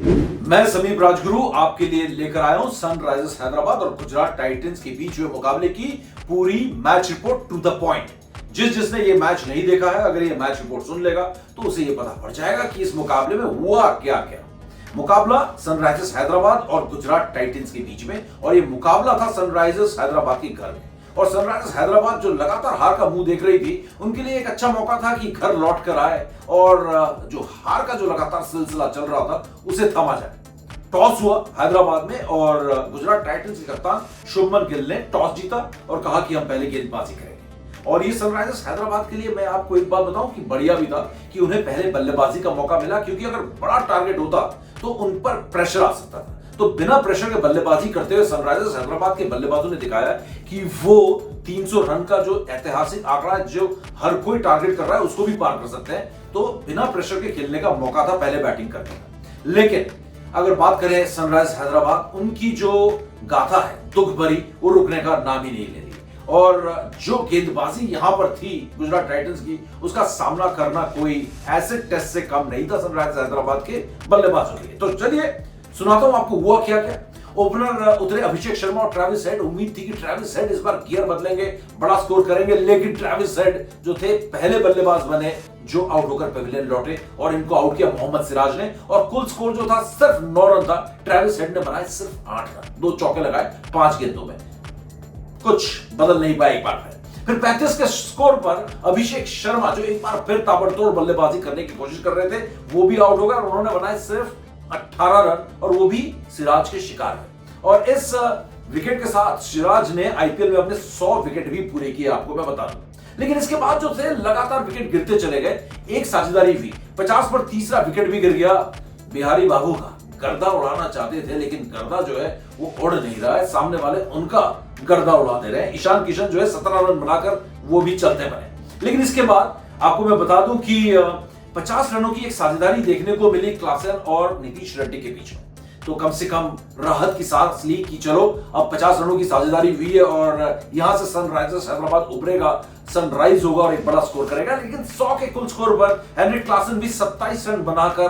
मैं समीप राजगुरु आपके लिए लेकर आया हूं सनराइजर्स हैदराबाद और गुजरात टाइटंस के बीच हुए मुकाबले की पूरी match report to the point. जिसने ये मैच नहीं देखा है, अगर ये मैच रिपोर्ट सुन लेगा तो उसे ये पता पड़ जाएगा कि इस मुकाबले में हुआ क्या क्या। मुकाबला सनराइजर्स हैदराबाद और गुजरात टाइटंस के बीच में, और ये मुकाबला था सनराइजर्स हैदराबाद के घर में। और सनराइजर्स हैदराबाद जो लगातार हार का मुंह देख रही थी, उनके लिए एक अच्छा मौका था कि घर लौट कर आए और जो हार का जो लगातार सिलसिला चल रहा था उसे थमा जाए। टॉस हुआ हैदराबाद में और गुजरात टाइटंस के कप्तान शुभमन गिल ने टॉस जीता और कहा कि हम पहले गेंदबाजी करेंगे। और ये सनराइजर्स हैदराबाद के लिए मैं आपको एक बात बताऊं कि बढ़िया भी था कि उन्हें पहले बल्लेबाजी का मौका मिला, क्योंकि अगर बड़ा टारगेट होता तो उन पर प्रेशर आ सकता था। तो बिना प्रेशर के बल्लेबाजी करते हुए सनराइजर्स हैदराबाद के बल्लेबाजों ने दिखाया कि वो 300 रन का जो ऐतिहासिक आंकड़ा है, जो हर कोई टारगेट कर रहा है, उसको भी पार कर सकते हैं। तो बिना प्रेशर के खेलने का मौका था पहले बैटिंग करने का। लेकिन अगर बात करें सनराइजर्स हैदराबाद, उनकी जो गाथा है दुख भरी, वो रुकने का नाम ही नहीं ले रही। और जो गेंदबाजी यहां पर थी गुजरात टाइटंस की, उसका सामना करना कोई एसिड टेस्ट से कम नहीं था सनराइजर्स हैदराबाद के बल्लेबाजों के लिए। तो चलिए सुनाता हूं आपको हुआ क्या क्या। ओपनर उतरे अभिषेक शर्मा और ट्रेविस हेड। उम्मीद थी कि ट्रेविस हेड इस बार गियर बदलेंगे, बड़ा स्कोर करेंगे, लेकिन ट्रेविस हेड जो थे पहले बल्लेबाज बने जो आउट होकर पेविलियन लौटे और इनको आउट किया मोहम्मद सिराज ने। और कुल स्कोर जो था सिर्फ 9 रन था। ट्रेविस हेड ने बनाए सिर्फ 8 रन, 2 चौके लगाए 5 गेंदों में, कुछ बदल नहीं पाए एक बार फिर 35 के स्कोर पर अभिषेक शर्मा जो एक बार फिर ताबड़तोड़ बल्लेबाजी करने की कोशिश कर रहे थे, वो भी आउट हो गए और उन्होंने बनाए सिर्फ 18 रन, और वो भी सिराज के शिकार में। और इस विकेट के साथ सिराज ने आईपीएल में अपने 100 विकेट भी पूरे किए, आपको मैं बता दूं। लेकिन इसके बाद जो थे लगातार विकेट गिरते चले गए। एक साझेदारी हुई, 50 पर तीसरा विकेट भी गिर गया। बिहारी बाबू का गर्दा उड़ाना चाहते थे, लेकिन गर्दा जो है वो उड़ नहीं रहा है, सामने वाले उनका गर्दा उड़ा दे रहे हैं। ईशान किशन जो है 17 रन बनाकर वो भी चलते बने। लेकिन इसके बाद आपको मैं बता दूं कि 50 रनों की एक साझेदारी देखने को मिली क्लासन और नीतीश रेड्डी के बीच में। तो कम से कम राहत की सांस ली कि चलो अब 50 रनों की साझेदारी हुई है और यहां से सनराइजर्स हैदराबाद उभरेगा, सनराइज होगा और एक बड़ा स्कोर करेगा। लेकिन 100 के कुल स्कोर पर हेनरी क्लासन भी 27 रन बनाकर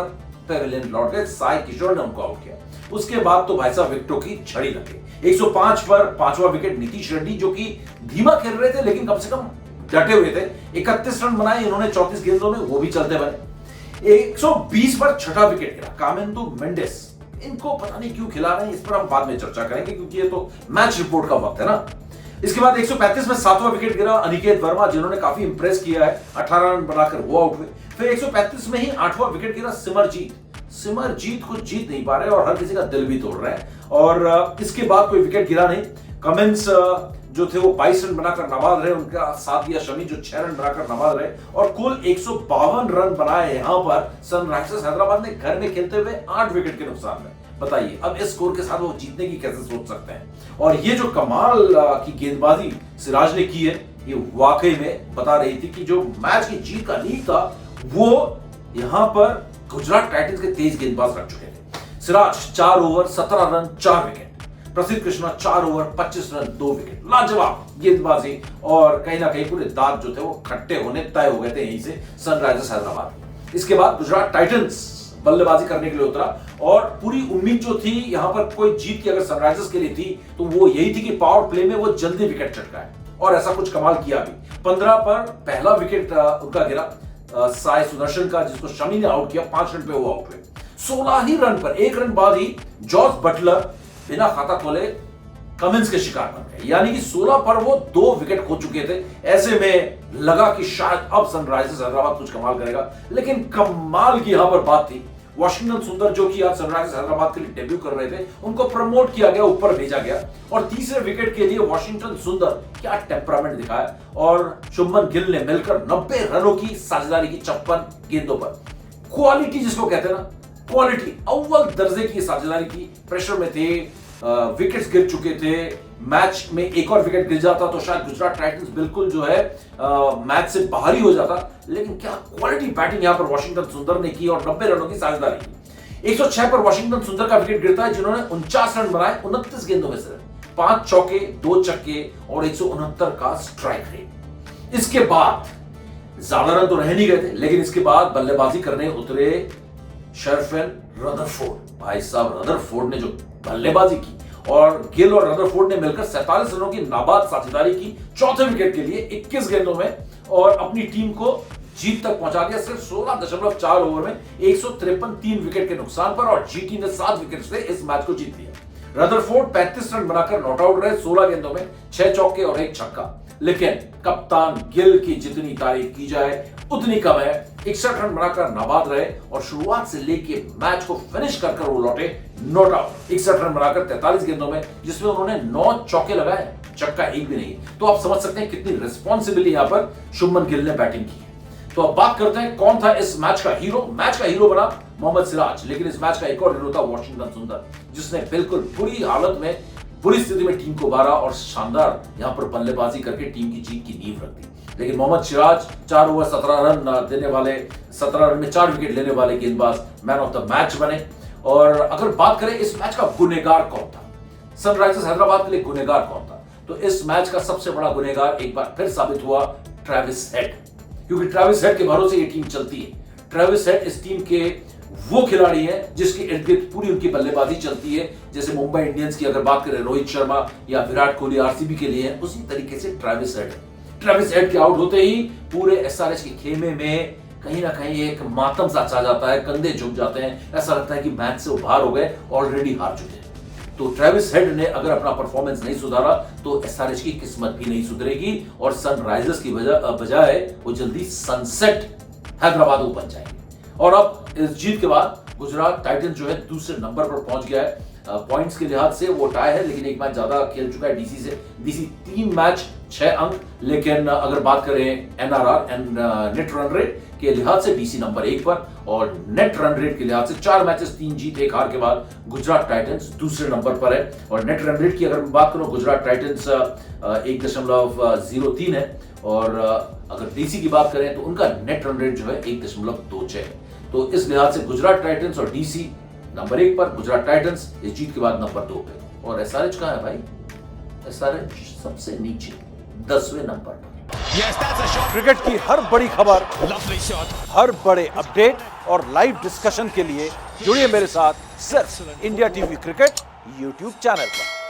पेविलियन लौट गए। साई किशोर ने उनको आउट किया। उसके बाद तो भाई साहब विकेटों की झड़ी लगी। 105 पर 5वां विकेट नीतीश रेड्डी, जो कि धीमा खेल रहे थे लेकिन कम से कम डटे हुए थे, 31 रन बनाए इन्होंने 34 गेंदों में, वो भी चलते बने। 120 पर 6ठा विकेट गिरा कामेंदु मेंडिस। इनको पता नहीं क्यों खिला रहे हैं, इस पर हम बाद में चर्चा करेंगे, क्योंकि ये तो मैच रिपोर्ट का वक्त है ना। इसके बाद 135 में 7वां विकेट गिरा अनिकेत वर्मा, जिन्होंने काफी इंप्रेस किया है, 18 रन बनाकर वो आउट हुए। फिर 135 में ही 8वां विकेट गिरा सिमरजीत को जीत नहीं पा रहे और हर किसी का दिल भी तोड़ रहे हैं। और इसके बाद कोई विकेट गिरा नहीं। कमिंस जो थे वो 22 रन बनाकर नवाज रहे, उनका साथ दिया शमी जो 6 रन बनाकर नवाज रहे, और कुल 152 रन बनाए यहां पर सनराइजर्स हैदराबाद ने घर में खेलते हुए 8 विकेट के नुकसान में। बताइए अब इस स्कोर के साथ वो जीतने की कैसे सोच सकते हैं। और ये जो कमाल की गेंदबाजी सिराज ने की है, ये वाकई में बता रही थी कि जो मैच की जीत का लीड था वो यहां पर गुजरात टाइटंस के तेज गेंदबाज रख चुके थे। सिराज 4 ओवर 17 रन 4 विकेट, प्रसिद्ध कृष्णा 4 ओवर 25 रन 2 विकेट। लाजवाब गेंदबाजी, और कहीं ना कहीं पूरे दांत जो थे वो खट्टे होने तय हो गए थे यहीं से सनराइजर्स हैदराबाद। इसके बाद गुजरात टाइटंस बल्लेबाजी करने के लिए उतरा और पूरी उम्मीद जो थी यहां पर कोई जीत की अगर सनराइजर्स के लिए थी तो वो यही थी कि पावर प्ले में वो जल्दी विकेट चटकाए, और ऐसा कुछ कमाल किया भी। 15 पर पहला विकेट उनका गिरा साई सुदर्शन का, जिसको शमी ने आउट किया, 5 रन पे वो आउट हुए। 16 ही रन पर 1 रन बाद ही जॉस बटलर बिना खाता खोले कमिंस के शिकार बन गए। यानी कि 16 पर वो 2 विकेट खो चुके थे। ऐसे में लगा कि शायद अब सनराइजर्स हैदराबाद कुछ कमाल करेगा, लेकिन कमाल की यहां पर बात थी, वॉशिंगटन सुंदर जो कि आज सनराइजर्स हैदराबाद के लिए डेब्यू कर रहे थे, उनको प्रमोट किया गया, ऊपर भेजा गया। और तीसरे विकेट के लिए वॉशिंगटन सुंदर क्या टेम्परामेंट दिखाया, और शुभमन गिल ने मिलकर 90 रनों की साझेदारी की 56 गेंदों पर। क्वालिटी जिसको कहते हैं ना, क्वालिटी अव्वल दर्जे की साझेदारी की। प्रेशर में थे, विकेट्स गिर चुके थे, मैच में एक और विकेट गिर जाता तो शायद गुजरात टाइटंस बिल्कुल जो है मैच से बाहर ही हो जाता। लेकिन क्या क्वालिटी बैटिंग यहां पर वॉशिंगटन सुंदर ने की और 90 रनों की साझेदारी की। 106 पर वॉशिंगटन सुंदर का विकेट गिरता है, जिन्होंने 49 रन बनाए 29 गेंदों में सिर्फ, 5 चौके 2 छक्के और 169 का स्ट्राइक रेट। इसके बाद ज्यादा रन तो रह नहीं गए थे, लेकिन इसके बाद बल्लेबाजी करने उतरे शेरफेन रदरफोर्ड। भाई साहब रदरफोर्ड ने जो बल्लेबाजी की और गिल और रदरफोर्ड ने मिलकर 47 रनों की नाबाद साझेदारी की चौथे विकेट के लिए 21 गेंदों में और अपनी टीम को जीत तक पहुंचा दिया। सिर्फ 16.4 ओवर में 153 3 विकेट के नुकसान पर और जीटी ने 7 विकेट से इस मैच को जीत लिया। रदरफोर्ड 35 रन बनाकर नॉट आउट रहे, 16 गेंदों में 6 चौके और 1 छक्का। लेकिन कप्तान गिल की जितनी तारीफ की जाए उतनी कम है। 61 रन बनाकर नाबाद रहे और शुरुआत से लेके मैच को फिनिश कर वो लौटे नॉट आउट। 61 रन बनाकर 43 गेंदों में, जिसमें उन्होंने 9 चौके लगाए, चक्का एक भी नहीं। तो आप समझ सकते हैं कितनी रिस्पॉन्सिबिलिटी यहां पर शुभमन गिल ने बैटिंग की है। तो अब बात करते हैं कौन था इस मैच का हीरो। मैच का हीरो बना मोहम्मद सिराज, लेकिन इस मैच का एक और हीरो था वाशिंगटन सुंदर, जिसने बिल्कुल बुरी हालत में, बुरी स्थिति में टीम को उबारा और शानदार यहां पर बल्लेबाजी करके टीम की जीत की नींव रख दी। लेकिन मोहम्मद सिराज 4 ओवर 17 रन देने वाले, 17 रन में 4 विकेट लेने वाले गेंदबाज मैन ऑफ द मैच बने। और अगर बात करें इस मैच का गुनहगार कौन था, सनराइजर्स हैदराबाद के लिए गुनहगार कौन था, तो इस मैच का सबसे बड़ा गुनहगार एक बार फिर साबित हुआ ट्रेविस हेड, क्योंकि ट्रेविस हेड के भरोसे ये टीम चलती है। ट्रेविस हेड इस टीम के वो खिलाड़ी हैं जिसके इर्द गिर्द पूरी उनकी बल्लेबाजी चलती है। जैसे मुंबई इंडियंस की अगर बात करें रोहित शर्मा या विराट कोहली आरसीबी के लिए है, उसी तरीके से ट्रेविस हेड है। ट्रेविस हेड के आउट होते ही पूरे एसआरएच के खेमे में कहीं ना कहीं एक मातम सा छा जाता है, कंधे झुक जाते हैं, ऐसा लगता है कि मैच से वो बाहर हो गए, ऑलरेडी हार चुके हैं। तो ट्रेविस हेड ने अगर अपना परफॉर्मेंस नहीं सुधारा तो एसआरएच की किस्मत भी नहीं सुधरेगी और सनराइजर्स की बजाय वो जल्दी सनसेट हैदराबाद को बन जाएंगे। और अब इस जीत के बाद गुजरात टाइटंस जो है दूसरे नंबर पर पहुंच गया है। पॉइंट्स के लिहाज से वो टाई है, लेकिन एक मैच ज्यादा खेल चुका है डीसी से। डीसी 3 मैच 6 अंक, लेकिन अगर बात करें NRR and net run rate के लिहाज से डीसी नंबर 1 पर और नेट रन रेट के लिहाज से 4 मैचेस 3 जीत 1 हार के बाद गुजरात टाइटंस दूसरे नंबर पर है। और नेट रन रेट की अगर मैं बात करूं, गुजरात टाइटंस 1.03 है और अगर डीसी की बात करें तो उनका नेट रन रेट जो है 1.26 है। तो इस लिहाज से गुजरात टाइटंस और डीसी नंबर 1 पर, गुजरात टाइटंस इस जीत के बाद नंबर 2 पे। और एसआरएच कहां है भाई? एसआरएच सबसे नीचे 10वें नंबर पर। क्रिकेट की हर बड़ी खबर, हर बड़े अपडेट और लाइव डिस्कशन के लिए जुड़िए मेरे साथ सिर्फ India TV cricket YouTube channel पर।